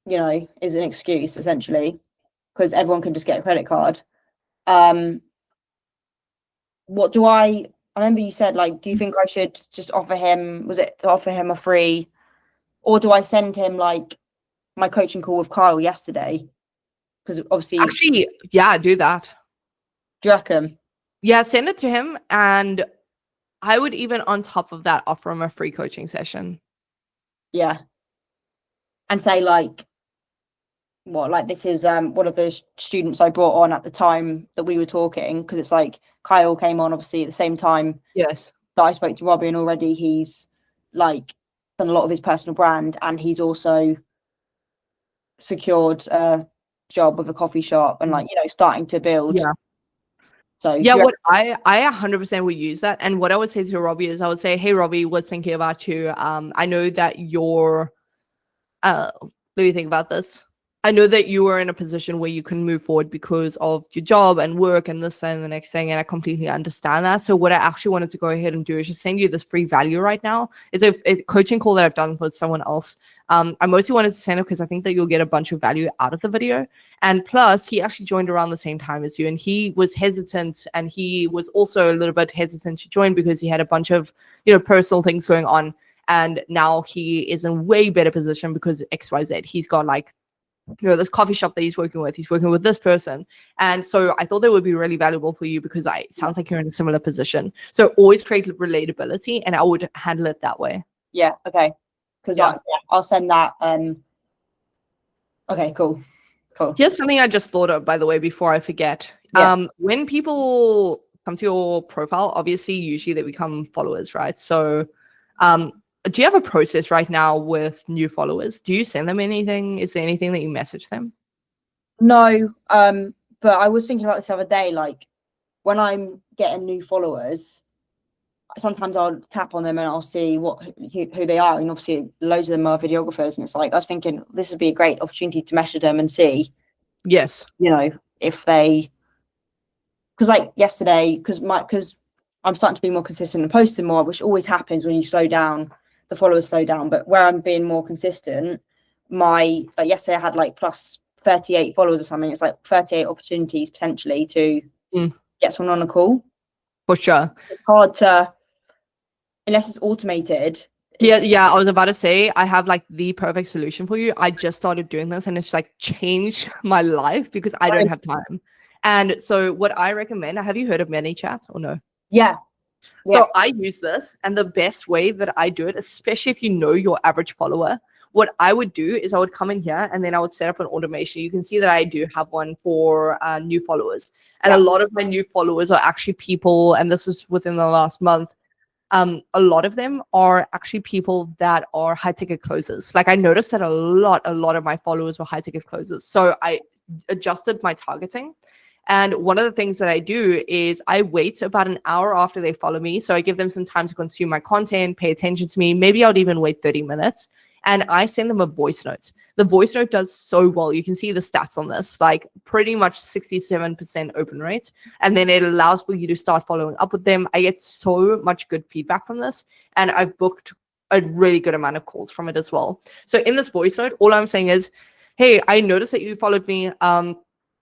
you know, is an excuse essentially, because everyone can just get a credit card. What do I remember you said, like, do you think I should just offer him, was it to offer him a free, or do I send him like my coaching call with Kyle yesterday? Because obviously, actually, yeah, do that. Do you reckon? Yeah, send it to him, and I would even on top of that offer him a free coaching session. Yeah. And say like, what, like, this is one of the students I brought on at the time that we were talking, because it's like Kyle came on obviously at the same time Yes. that I spoke to Robbie, and already he's like done a lot of his personal brand, and he's also secured a job with a coffee shop and, like, you know, starting to build. Yeah. So yeah, what I 100% would use that. And what I would say to Robbie is, I would say, hey Robbie, we're thinking about you. I know that you're let me think about this. I know that you were in a position where you can move forward because of your job and work and this and the next thing, and I completely understand that. So what I actually wanted to go ahead and do is just send you this free value right now. It's a coaching call that I've done for someone else. I mostly wanted to send it because I think that you'll get a bunch of value out of the video. And plus, he actually joined around the same time as you, and he was hesitant, and he was also a little bit hesitant to join because he had a bunch of, you know, personal things going on. And now he is in a way better position because XYZ. He's got, like, you know, this coffee shop that he's working with this person. And so I thought that would be really valuable for you because it sounds like you're in a similar position. So always create relatability, and I would handle it that way. Yeah, okay. Because I'll send that. Okay, cool. Here's something I just thought of, by the way, before I forget. When people come to your profile, obviously usually they become followers, right? So do you have a process right now with new followers? Do you send them anything? Is there anything that you message them? No, but I was thinking about this the other day, like, when I'm getting new followers, sometimes I'll tap on them and I'll see who they are, and obviously loads of them are videographers, and it's like, I was thinking this would be a great opportunity to message them and see, yes, you know, if they, because like yesterday, because I'm starting to be more consistent and posting more, which always happens when you slow down, the followers slow down, but where I'm being more consistent, yesterday I had like plus 38 followers or something. It's like 38 opportunities potentially to get someone on a call. For sure. It's hard to, unless it's automated. Yeah, I was about to say, I have like the perfect solution for you. I just started doing this, and it's like changed my life because I don't have time. And so what I recommend, have you heard of ManyChat or no? Yeah. So I use this, and the best way that I do it, especially if you know your average follower, what I would do is I would come in here and then I would set up an automation. You can see that I do have one for new followers. And a lot of my new followers are actually people, and this is within the last month, a lot of them are actually people that are high ticket closers. Like, I noticed that a lot of my followers were high ticket closers. So I adjusted my targeting. And one of the things that I do is I wait about an hour after they follow me. So I give them some time to consume my content, pay attention to me. Maybe I would even wait 30 minutes. And I send them a voice note. The voice note does so well. You can see the stats on this, like pretty much 67% open rate. And then it allows for you to start following up with them. I get so much good feedback from this. And I've booked a really good amount of calls from it as well. So in this voice note, all I'm saying is, hey, I noticed that you followed me.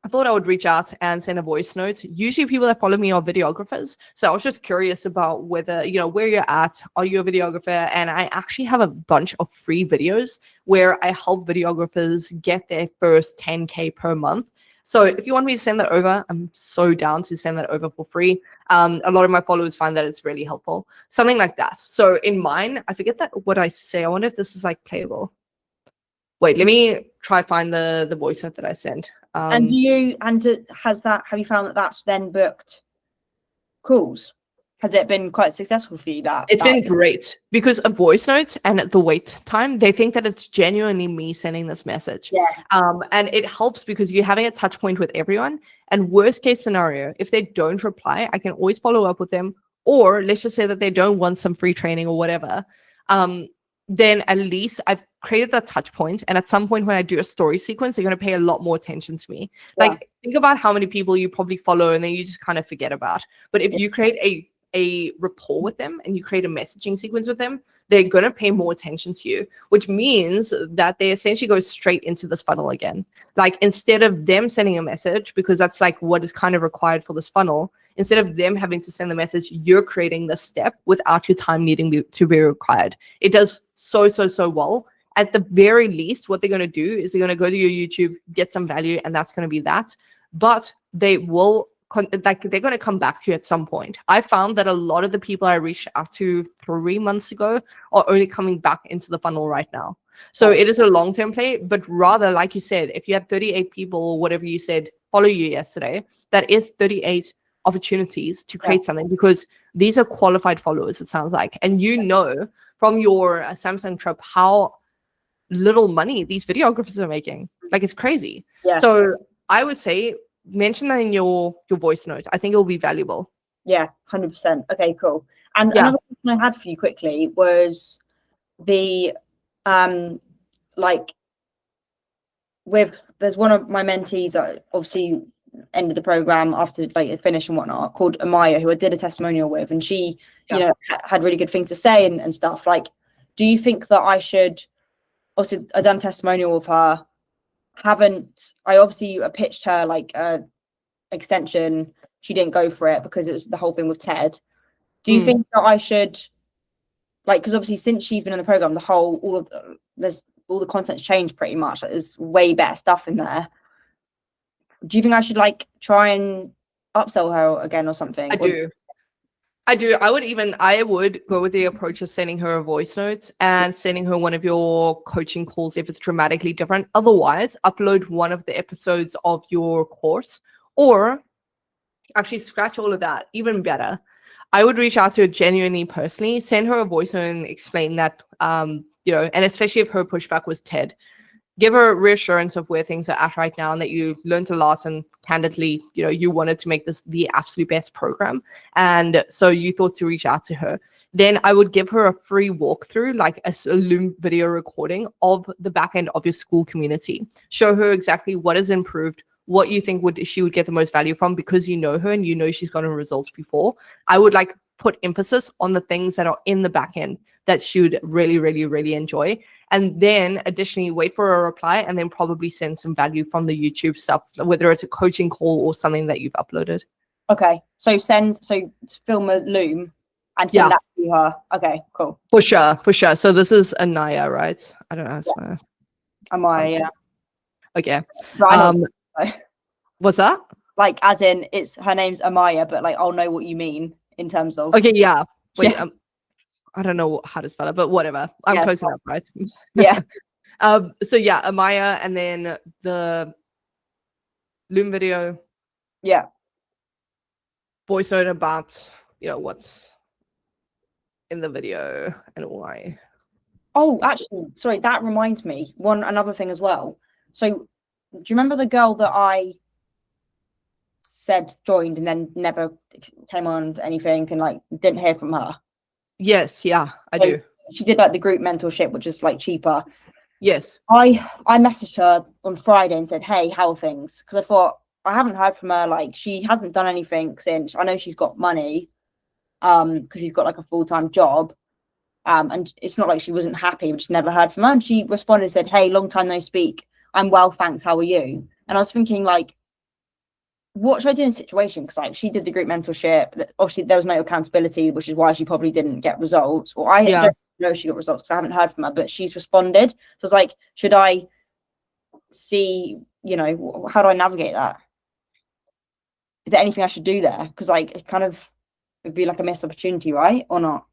I thought I would reach out and send a voice note. Usually people that follow me are videographers. So I was just curious about whether, you know, where you're at. Are you a videographer? And I actually have a bunch of free videos where I help videographers get their first 10K per month. So if you want me to send that over, I'm so down to send that over for free. A lot of my followers find that it's really helpful. Something like that. So in mine, I forget what I say. I wonder if this is like playable. Wait, let me try find the voice note that I sent. Have you found that that's then booked calls? has it been quite successful for you? It's been great because of voice notes and the wait time. They think that it's genuinely me sending this message. Yeah. And it helps because you're having a touch point with everyone. And worst case scenario, if they don't reply, I can always follow up with them. Or let's just say that they don't want some free training or whatever. Then at least I've created that touch point. And at some point when I do a story sequence, they're going to pay a lot more attention to me. Yeah. Like, think about how many people you probably follow and then you just kind of forget about. But if you create a rapport with them and you create a messaging sequence with them, they're going to pay more attention to you, which means that they essentially go straight into this funnel again. Like, instead of them sending a message, because that's like what is kind of required for this funnel, instead of them having to send the message, you're creating the step without your time needing to be required. It does so well. At the very least, what they're going to do is they're going to go to your YouTube, get some value, and that's going to be that. But they will they're going to come back to you at some point. I found that a lot of the people I reached out to 3 months ago are only coming back into the funnel right now. So it is a long-term play, but rather, like you said, if you have 38 people or whatever you said follow you yesterday, that is 38 opportunities to create something, because these are qualified followers, it sounds like. And you know from your Samsung trip how little money these videographers are making. Like, it's crazy. Yeah. So I would say mention that in your voice notes. I think it will be valuable. Yeah, 100%. Okay, cool. And another question I had for you quickly was the like, there's one of my mentees that obviously ended the program after like it finished and whatnot, called Amaya, who I did a testimonial with, and she you know had really good things to say and stuff. Like, do you think that I should, obviously I done testimonial with her, I obviously pitched her like a extension, she didn't go for it because it was the whole thing with Ted. Do you think that I should, like, because obviously since she's been in the program, all the content's changed pretty much. Like, there's way better stuff in there. Do you think I should like try and upsell her again or something? I do. I would go with the approach of sending her a voice note and sending her one of your coaching calls if it's dramatically different. Otherwise, upload one of the episodes of your course, or actually scratch all of that. Even better, I would reach out to her genuinely personally, send her a voice note and explain that, and especially if her pushback was Ted, give her reassurance of where things are at right now and that you learned a lot, and candidly, you wanted to make this the absolute best program. And so you thought to reach out to her. Then I would give her a free walkthrough, like a Loom video recording of the back end of your school community. Show her exactly what is improved, what you think she would get the most value from, because you know her and you know she's gotten results before. I would like put emphasis on the things that are in the back end that she would really, really, really enjoy. And then additionally, wait for a reply and then probably send some value from the YouTube stuff, whether it's a coaching call or something that you've uploaded. Okay. So film a Loom and send that to her. Okay, cool. For sure. So this is Anaya, right? I don't know. Amaya, yeah. Okay. Right. What's that? Like, as in, her name's Amaya, but like, I'll know what you mean in terms of. Okay, yeah. Wait, I don't know how to spell it, but whatever. I'm close enough, right? Yeah. So yeah, Amaya, and then the Loom video. Yeah. Voice note about what's in the video and why. Oh, actually, sorry, that reminds me. Another thing as well. So, do you remember the girl that I said joined and then never came on anything and like didn't hear from her? Yes, yeah, I do. She did like the group mentorship, which is like cheaper. Yes. I messaged her on Friday and said, hey, how are things? Because I thought, I haven't heard from her. Like, she hasn't done anything since. I know she's got money, because she's got like a full-time job. And it's not like she wasn't happy, but just never heard from her. And she responded and said, hey, long time no speak. I'm well, thanks. How are you? And I was thinking, like, what should I do in a situation? Because like, she did the group mentorship. Obviously, there was no accountability, which is why she probably didn't get results. Or I don't know if she got results because I haven't heard from her, but she's responded. So I was like, should I see, how do I navigate that? Is there anything I should do there? Because like, it kind of would be like a missed opportunity, right? Or not?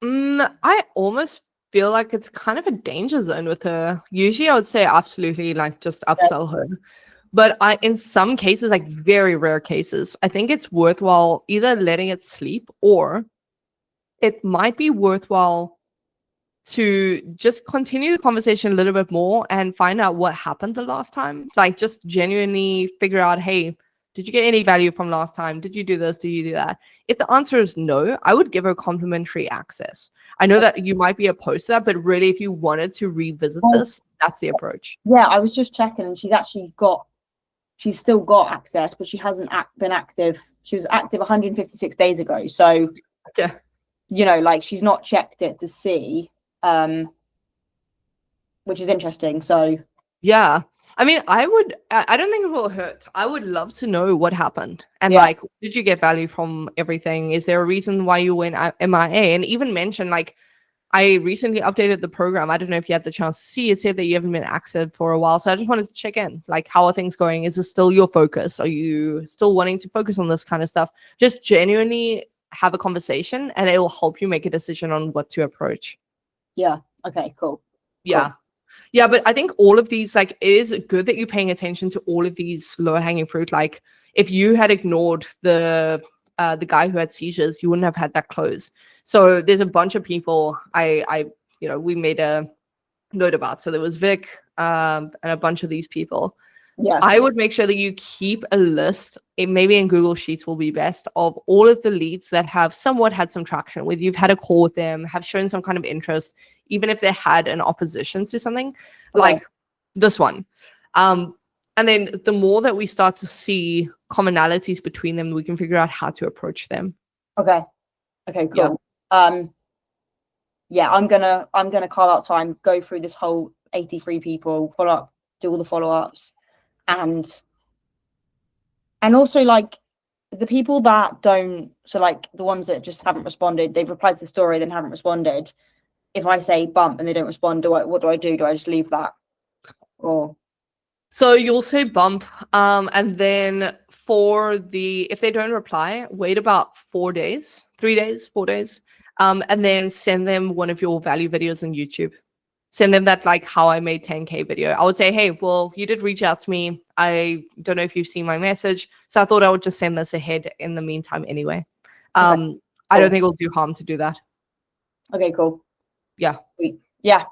I almost feel like it's kind of a danger zone with her. Usually I would say absolutely, like, just upsell her. But in some cases, like very rare cases, I think it's worthwhile either letting it sleep, or it might be worthwhile to just continue the conversation a little bit more and find out what happened the last time. Like just genuinely figure out, hey, did you get any value from last time? Did you do this? Did you do that? If the answer is no, I would give her complimentary access. I know that you might be opposed to that, but really, if you wanted to revisit this, that's the approach. Yeah, I was just checking, and she's still got access, but she hasn't been active. She was active 156 days ago. So, yeah, you know, like she's not checked it to see, which is interesting. So, yeah. I mean, I don't think it will hurt. I would love to know what happened. And Yeah. like, did you get value from everything? Is there a reason why you went MIA? And even mention, like, I recently updated the program. I don't know if you had the chance to see. It said that you haven't been active for a while. So I just wanted to check in. Like, how are things going? Is this still your focus? Are you still wanting to focus on this kind of stuff? Just genuinely have a conversation, and it will help you make a decision on what to approach. yeah. Okay, cool. Yeah. Cool. Yeah, but I think all of these, like, it is good that you're paying attention to all of these lower hanging fruit. Like, if you had ignored the guy who had seizures, you wouldn't have had that close. So there's a bunch of people we made a note about. So there was Vic and a bunch of these people. Yeah. I would make sure that you keep a list, maybe in Google Sheets will be best, of all of the leads that have somewhat had some traction, whether you've had a call with them, have shown some kind of interest, even if they had an opposition to something, like this one. And then the more that we start to see commonalities between them, we can figure out how to approach them. Okay, cool. Yeah, I'm gonna carve out time, go through this whole 83 people, follow up, do all the follow-ups, and also, like, the people that don't, so like the ones that just haven't responded, they've replied to the story then haven't responded. If I say bump and they don't respond, what do I do? Do I just leave that? Or so you'll say bump, and then if they don't reply, wait about 4 days, 3 days, 4 days, and then send them one of your value videos on YouTube. Send them that, like, how I made 10K video. I would say, hey, well, you did reach out to me. I don't know if you've seen my message. So I thought I would just send this ahead in the meantime anyway. I don't think it'll do harm to do that. Okay, cool. Yeah. Yeah.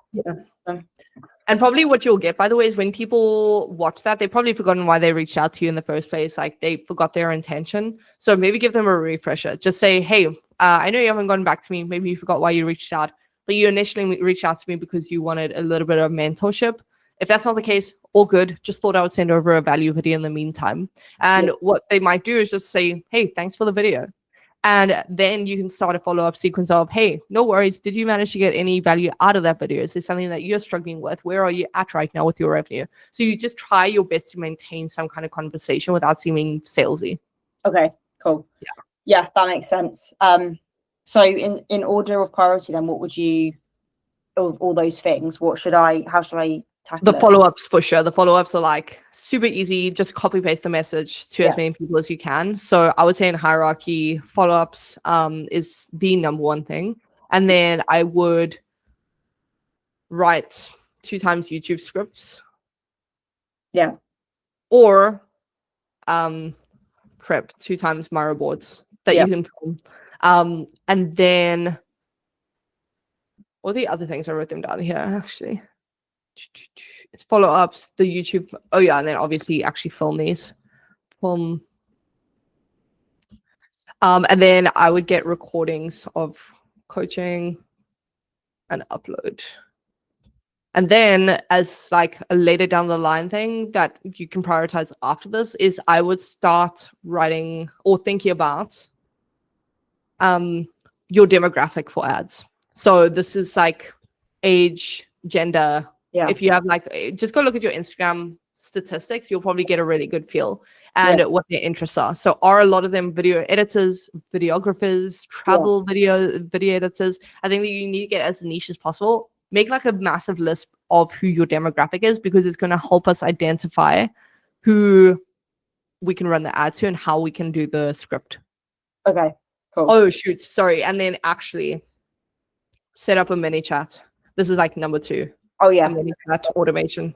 And probably what you'll get, by the way, is when people watch that, they've probably forgotten why they reached out to you in the first place. Like, they forgot their intention. So maybe give them a refresher. Just say, hey, I know you haven't gotten back to me. Maybe you forgot why you reached out. But you initially reached out to me because you wanted a little bit of mentorship. If that's not the case, all good. Just thought I would send over a value video in the meantime. And what they might do is just say, hey, thanks for the video. And then you can start a follow-up sequence of, hey, no worries. Did you manage to get any value out of that video? Is there something that you're struggling with? Where are you at right now with your revenue? So you just try your best to maintain some kind of conversation without seeming salesy. Okay, cool. Yeah, that makes sense. So in order of priority, then what would you, all those things, how should I tackle the it? follow-ups? For sure. The follow-ups are like super easy. Just copy paste the message to as many people as you can. So I would say in hierarchy, follow-ups is the number one thing. And then I would write 2 times YouTube scripts. Yeah. Or prep 2 times Miro boards that you can film. And then all the other things I wrote them down here actually. Follow-ups, the YouTube. Oh yeah, and then obviously actually film these. And then I would get recordings of coaching and upload. And then, as like a later down the line thing that you can prioritize after this, is I would start writing or thinking about your demographic for ads. So this is like age, gender. Yeah. If you have like, just go look at your Instagram statistics, you'll probably get a really good feel and what their interests are. So are a lot of them video editors, videographers, travel video editors? I think that you need to get as niche as possible. Make like a massive list of who your demographic is, because it's going to help us identify who we can run the ads to and how we can do the script. Okay, cool. Oh, shoot. Sorry. And then actually set up a mini chat. This is like number 2. Oh, yeah. A mini chat automation.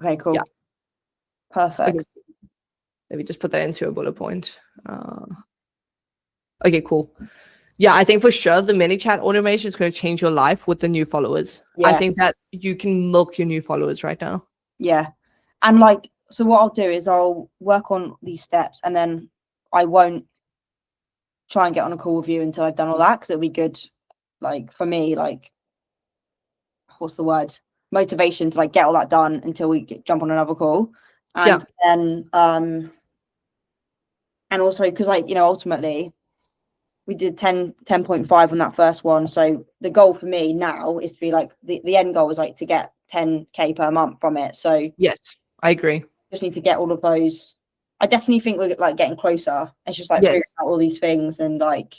Okay, cool. Yeah. Perfect. Okay, maybe just put that into a bullet point. Okay, cool. Yeah, I think for sure the mini chat automation is going to change your life with the new followers. I Yeah. think that you can milk your new followers right now. Yeah. And like, so what I'll do is I'll work on these steps, and then I won't try and get on a call with you until I've done all that, because it'll be good, like for me, like, what's the word? Motivation to like get all that done until we jump on another call. And then and also because, like, you know, ultimately we did 10.5 on that first one. So the goal for me now is to be like, the end goal is like to get 10k per month from it. So yes, I agree. Just need to get all of those. I definitely think we're like getting closer. It's just like figuring out all these things, and like,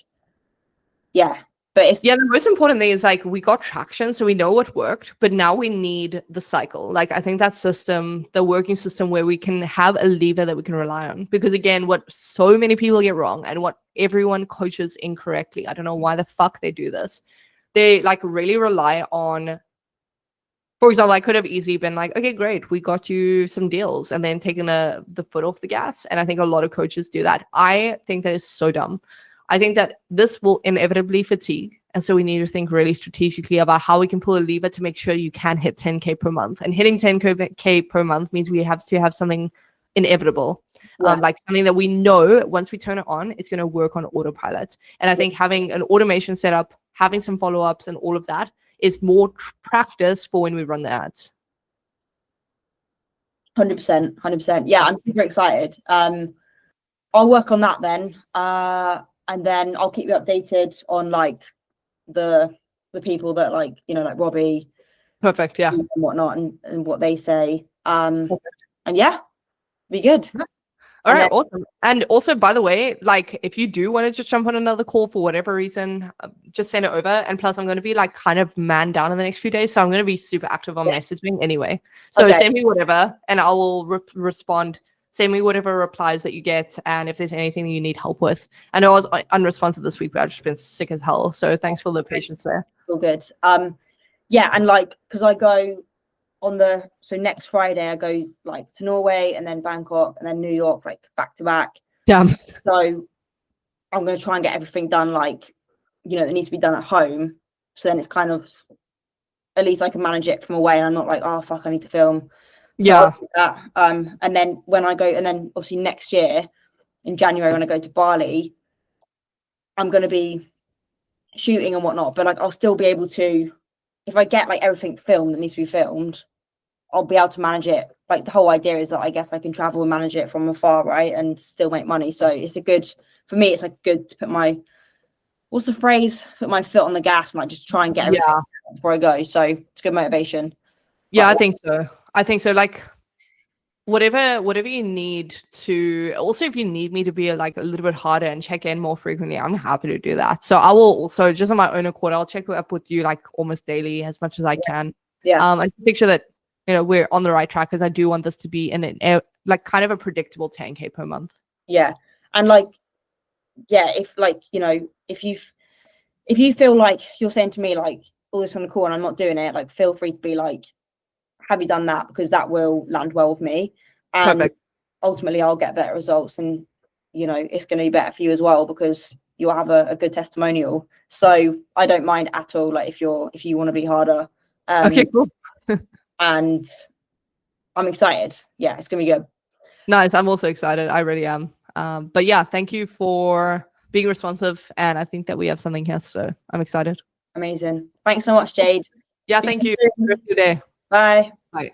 yeah. But it's the most important thing is like we got traction, so we know what worked, but now we need the cycle. Like I think that system, the working system where we can have a lever that we can rely on. Because again, what so many people get wrong and what everyone coaches incorrectly, I don't know why the fuck they do this. They like really rely on, for example, I could have easily been like, okay, great, we got you some deals, and then taken the foot off the gas. And I think a lot of coaches do that. I think that is so dumb. I think that this will inevitably fatigue. And so we need to think really strategically about how we can pull a lever to make sure you can hit 10K per month. And hitting 10K per month means we have to have something inevitable, like something that we know once we turn it on, it's going to work on autopilot. And I think having an automation set up, having some follow-ups and all of that is more practice for when we run the ads. 100%. Yeah, I'm super excited. I'll work on that then. And then I'll keep you updated on like the people that, like, you know, like Robbie. Perfect. Yeah. And whatnot, and what they say. And yeah, be good. All right, awesome. And also, by the way, like if you do want to just jump on another call for whatever reason, just send it over. And plus, I'm going to be like kind of man down in the next few days, so I'm going to be super active on messaging anyway. So send me whatever, and I will respond. Send me whatever replies that you get, and if there's anything that you need help with. I know I was unresponsive this week, but I've just been sick as hell. So thanks for the patience there. All good. Yeah, and like because I go on next Friday I go like to Norway, and then Bangkok, and then New York, like back to back. Damn. So I'm going to try and get everything done, like, you know, that needs to be done at home. So then it's kind of, at least I can manage it from away, and I'm not like, oh fuck, I need to film. So and then when I go, and then obviously next year in January when I go to Bali, I'm going to be shooting and whatnot, but like I'll still be able to, if I get like everything filmed that needs to be filmed, I'll be able to manage it. Like the whole idea is that I guess I can travel and manage it from afar, right, and still make money. So it's for me, it's like good to put my, what's the phrase, put my foot on the gas and like just try and get everything before I go. So it's good motivation. Yeah, I think so. Like whatever you need to, also if you need me to be like a little bit harder and check in more frequently, I'm happy to do that. So I will also, just on my own accord, I'll check up with you like almost daily as much as I can. And make sure that, you know, we're on the right track, because I do want this to be like kind of a predictable 10K per month. Yeah. And like, yeah, if like, you know, if you feel like you're saying to me like all this on the call and I'm not doing it, like feel free to be like, have you done that? Because that will land well with me, and ultimately I'll get better results, and you know it's going to be better for you as well, because you'll have a good testimonial. So I don't mind at all, like if you want to be harder. Okay, cool. And I'm excited. Yeah, it's going to be good. Nice. I'm also excited. I really am. But yeah, thank you for being responsive, and I think that we have something here, so I'm excited. Amazing. Thanks so much, Jade. Yeah, thank you. Have a good day. Bye. Bye.